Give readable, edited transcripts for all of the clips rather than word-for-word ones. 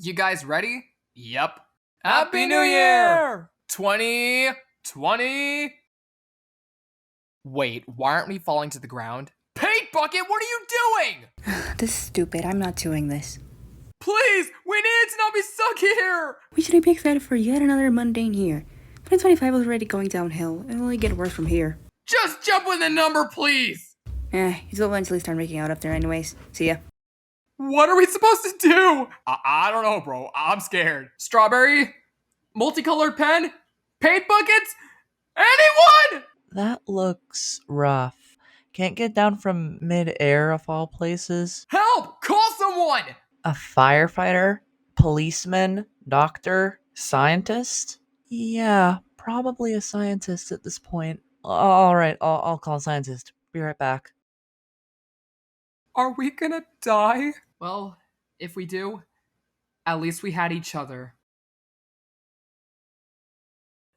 You guys ready? Yep. Happy New Year! 2020! Wait, why aren't we falling to the ground? Paint Bucket, what are you doing? This is stupid. I'm not doing this. Please, we need to not be stuck here! We shouldn't be excited for yet another mundane year. 2025 is already going downhill. It'll only get worse from here. Just jump with a number, please! He'll eventually start making out up there anyways. See ya. What are we supposed to do? I don't know, bro. I'm scared. Strawberry? Multicolored pen? Paint buckets? Anyone? That looks rough. Can't get down from mid-air of all places. Help! Call someone! A firefighter? Policeman? Doctor? Scientist? Yeah, probably a scientist at this point. Alright, I'll call a scientist. Be right back. Are we gonna die? Well, if we do, at least we had each other.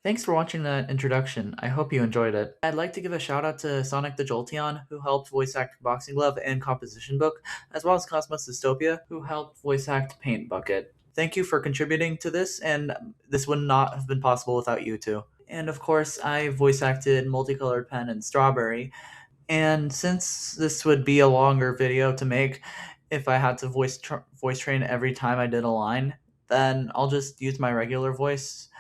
Thanks for watching that introduction. I hope you enjoyed it. I'd like to give a shout out to Sonic the Jolteon, who helped voice act Boxing Glove and Composition Book, as well as Cosmos Dystopia, who helped voice act Paint Bucket. Thank you for contributing to this, and this would not have been possible without you two. And of course, I voice acted Multicolored Pen and Strawberry, and since this would be a longer video to make if I had to voice train every time I did a line, then I'll just use my regular voice.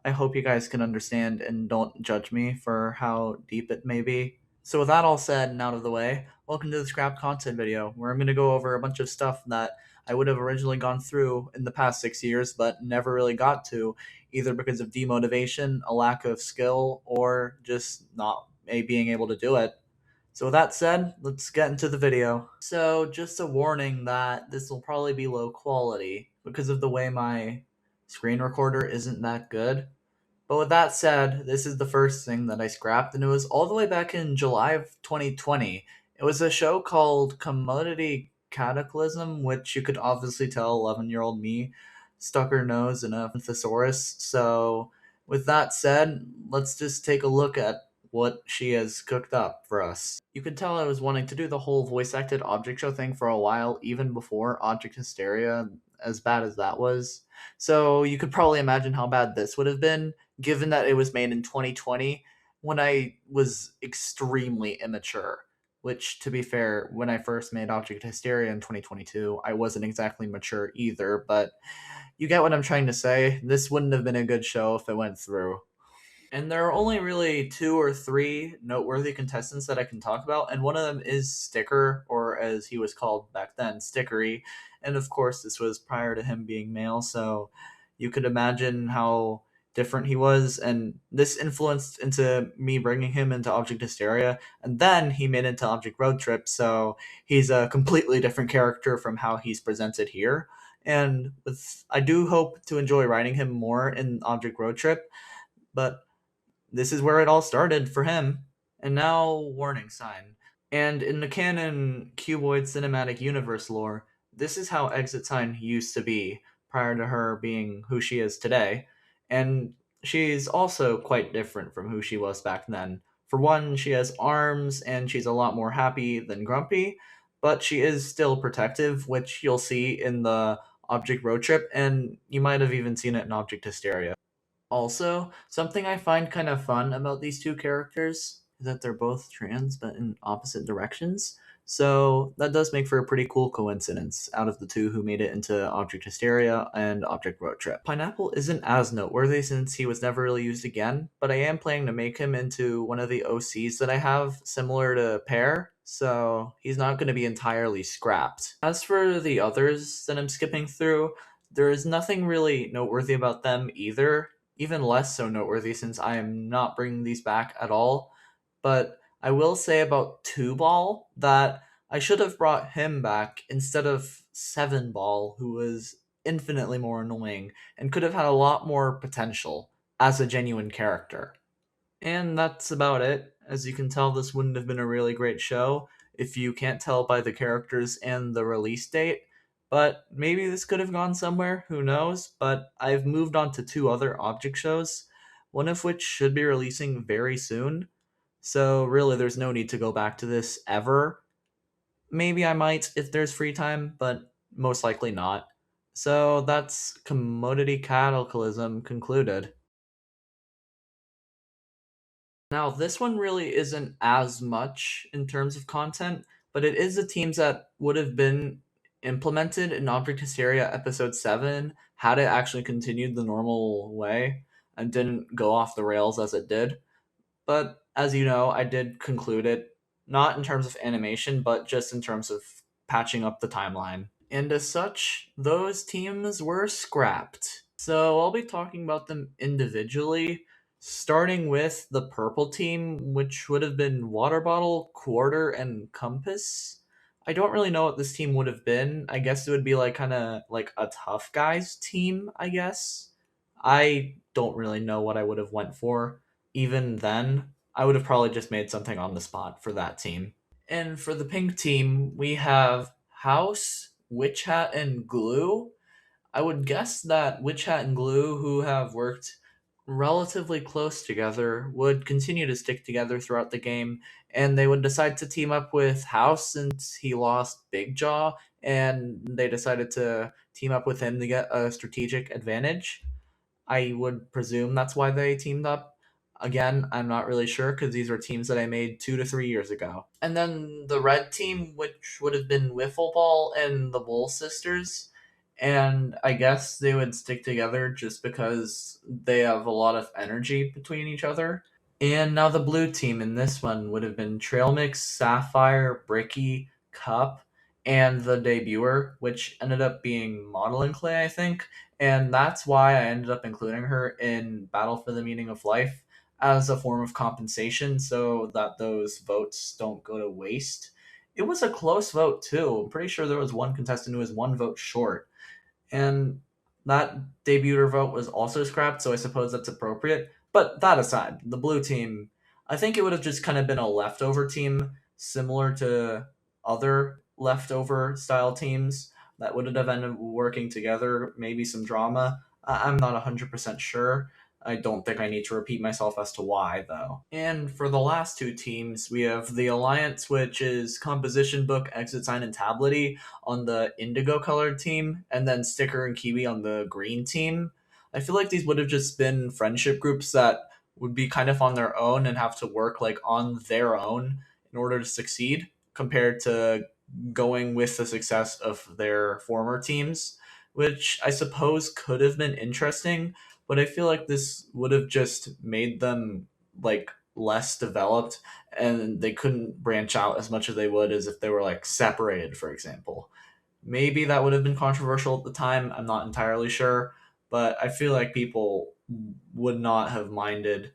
I hope you guys can understand and don't judge me for how deep it may be. So with that all said and out of the way, welcome to the scrap content video, where I'm going to go over a bunch of stuff that I would have originally gone through in the past 6 years, but never really got to, either because of demotivation, a lack of skill, or just not being able to do it. So with that said, let's get into the video. So just a warning that this will probably be low quality because of the way my screen recorder isn't that good. But with that said, this is the first thing that I scrapped, and it was all the way back in July of 2020. It was a show called Commodity Cataclysm, which you could obviously tell 11-year-old me stuck her nose in a thesaurus. So with that said, let's just take a look at what she has cooked up for us. You could tell I was wanting to do the whole voice-acted object show thing for a while, even before Object Hysteria, as bad as that was. So you could probably imagine how bad this would have been, given that it was made in 2020, when I was extremely immature. Which, to be fair, when I first made Object Hysteria in 2022, I wasn't exactly mature either, but you get what I'm trying to say. This wouldn't have been a good show if it went through. And there are only really 2 or 3 noteworthy contestants that I can talk about, and one of them is Sticker, or as he was called back then, Stickery. And of course, this was prior to him being male, so you could imagine how different he was, and this influenced into me bringing him into Object Hysteria, and then he made into Object Road Trip, so he's a completely different character from how he's presented here. And I do hope to enjoy writing him more in Object Road Trip, but this is where it all started for him. And now, warning sign. And in the canon Cuboid cinematic universe lore, this is how Exit Sign used to be prior to her being who she is today. And she's also quite different from who she was back then. For one, she has arms and she's a lot more happy than grumpy, but she is still protective, which you'll see in the Object Road Trip, and you might have even seen it in Object Hysteria. Also, something I find kind of fun about these two characters is that they're both trans but in opposite directions. So that does make for a pretty cool coincidence out of the two who made it into Object Hysteria and Object Road Trip. Pineapple isn't as noteworthy since he was never really used again, but I am planning to make him into one of the OCs that I have, similar to Pear, so he's not going to be entirely scrapped. As for the others that I'm skipping through, there is nothing really noteworthy about them either. Even less so noteworthy since I am not bringing these back at all. But I will say about 2-Ball that I should have brought him back instead of 7-Ball, who was infinitely more annoying and could have had a lot more potential as a genuine character. And that's about it. As you can tell, this wouldn't have been a really great show if you can't tell by the characters and the release date. But maybe this could have gone somewhere, who knows? But I've moved on to 2 other object shows, one of which should be releasing very soon. So really, there's no need to go back to this ever. Maybe I might if there's free time, but most likely not. So that's commodity cataclysm concluded. Now, this one really isn't as much in terms of content, but it is the teams that would have been implemented in Object Hysteria Episode 7 had it actually continued the normal way and didn't go off the rails as it did. But as you know, I did conclude it, not in terms of animation, but just in terms of patching up the timeline. And as such, those teams were scrapped. So I'll be talking about them individually, starting with the purple team, which would have been Water Bottle, Quarter, and Compass. I don't really know what this team would have been. I guess it would be like kind of like a tough guys team, I guess. I don't really know what I would have went for. Even then, I would have probably just made something on the spot for that team. And for the pink team, we have House, Witch Hat, and Glue. I would guess that Witch Hat and Glue, who have worked relatively close together, would continue to stick together throughout the game, and they would decide to team up with House since he lost Big Jaw, and they decided to team up with him to get a strategic advantage. I would presume that's why they teamed up. Again, I'm not really sure because these are teams that I made 2 to 3 years ago. And then the red team, which would have been Wiffle Ball and the Bull Sisters. And I guess they would stick together just because they have a lot of energy between each other. And now the blue team in this one would have been Trail Mix, Sapphire, Bricky, Cup, and the debuter, which ended up being Modeling Clay, I think. And that's why I ended up including her in Battle for the Meaning of Life as a form of compensation so that those votes don't go to waste. It was a close vote, too. I'm pretty sure there was one contestant who was one vote short. And that debuter vote was also scrapped, so I suppose that's appropriate. But that aside, the blue team, I think it would have just kind of been a leftover team, similar to other leftover style teams that would have ended up working together, maybe some drama. I'm not 100% sure. I don't think I need to repeat myself as to why, though. And for the last two teams, we have the Alliance, which is Composition Book, Exit Sign, and Tablety on the indigo colored team, and then Sticker and Kiwi on the green team. I feel like these would have just been friendship groups that would be kind of on their own and have to work like on their own in order to succeed compared to going with the success of their former teams, which I suppose could have been interesting, but I feel like this would have just made them like less developed and they couldn't branch out as much as they would as if they were like separated, for example. Maybe that would have been controversial at the time. I'm not entirely sure, but I feel like people would not have minded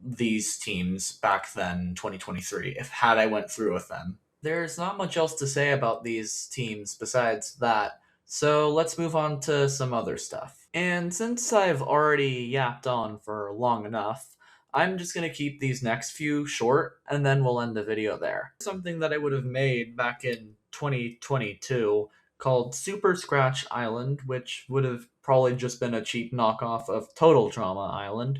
these teams back then, 2023, if had I went through with them. There's not much else to say about these teams besides that, so let's move on to some other stuff. And since I've already yapped on for long enough, I'm just going to keep these next few short and then we'll end the video there. Something that I would have made back in 2022 called Super Scratch Island, which would have probably just been a cheap knockoff of Total Drama Island.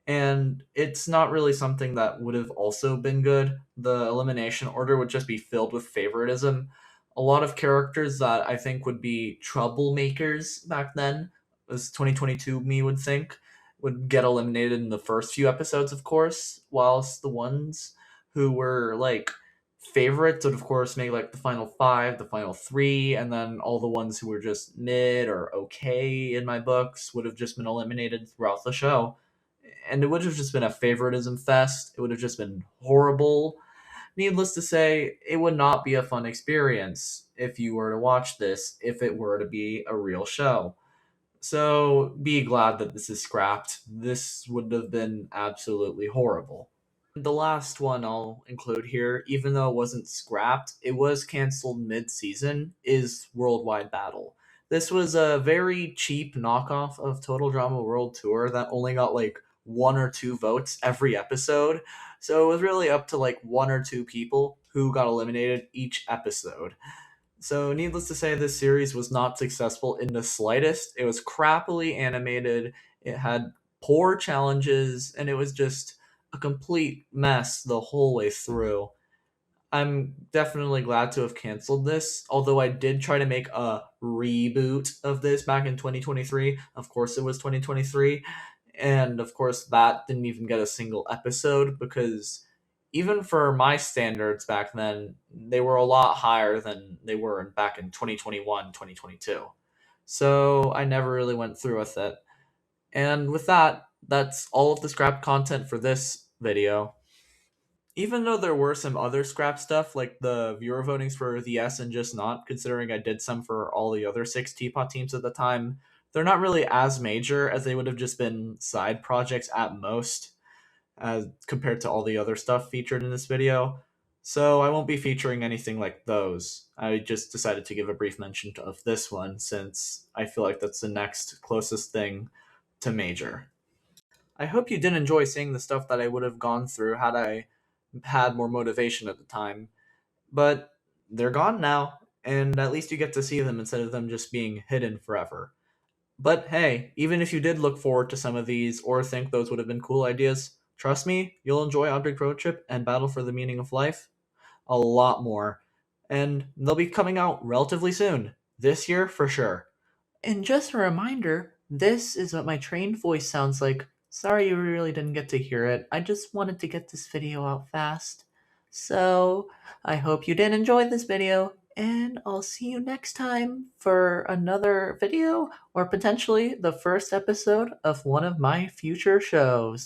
And it's not really something that would have also been good. The elimination order would just be filled with favoritism. A lot of characters that I think would be troublemakers back then, as 2022 me would think, would get eliminated in the first few episodes, of course, whilst the ones who were like favorites would of course make like the final five, the final three, and then all the ones who were just mid or okay in my books would have just been eliminated throughout the show, and it would have just been a favoritism fest. It would have just been horrible. Needless to say, it would not be a fun experience if you were to watch this, if it were to be a real show. So be glad that this is scrapped. This would have been absolutely horrible. The last one I'll include here, even though it wasn't scrapped, it was canceled mid season, is Worldwide Battle. This was a very cheap knockoff of Total Drama World Tour that only got like one or two votes every episode. So it was really up to like one or two people who got eliminated each episode. So, needless to say, this series was not successful in the slightest. It was crappily animated, it had poor challenges, and it was just a complete mess the whole way through. I'm definitely glad to have canceled this, although I did try to make a reboot of this back in 2023. Of course, it was 2023. And of course, that didn't even get a single episode because even for my standards back then, they were a lot higher than they were back in 2021, 2022. So I never really went through with it. And with that, that's all of the scrap content for this video. Even though there were some other scrap stuff, like the viewer votings for the S and Just Not, considering I did some for all the other 6 Teapot teams at the time, they're not really as major as they would have just been side projects at most, as compared to all the other stuff featured in this video. So I won't be featuring anything like those. I just decided to give a brief mention of this one, since I feel like that's the next closest thing to major. I hope you did enjoy seeing the stuff that I would have gone through had I had more motivation at the time. But they're gone now, and at least you get to see them instead of them just being hidden forever. But hey, even if you did look forward to some of these or think those would have been cool ideas, trust me, you'll enjoy Object Road Trip and Battle for the Meaning of Life a lot more. And they'll be coming out relatively soon. This year for sure. And just a reminder, this is what my trained voice sounds like. Sorry you really didn't get to hear it. I just wanted to get this video out fast. So, I hope you did enjoy this video, and I'll see you next time for another video, or potentially the first episode of one of my future shows.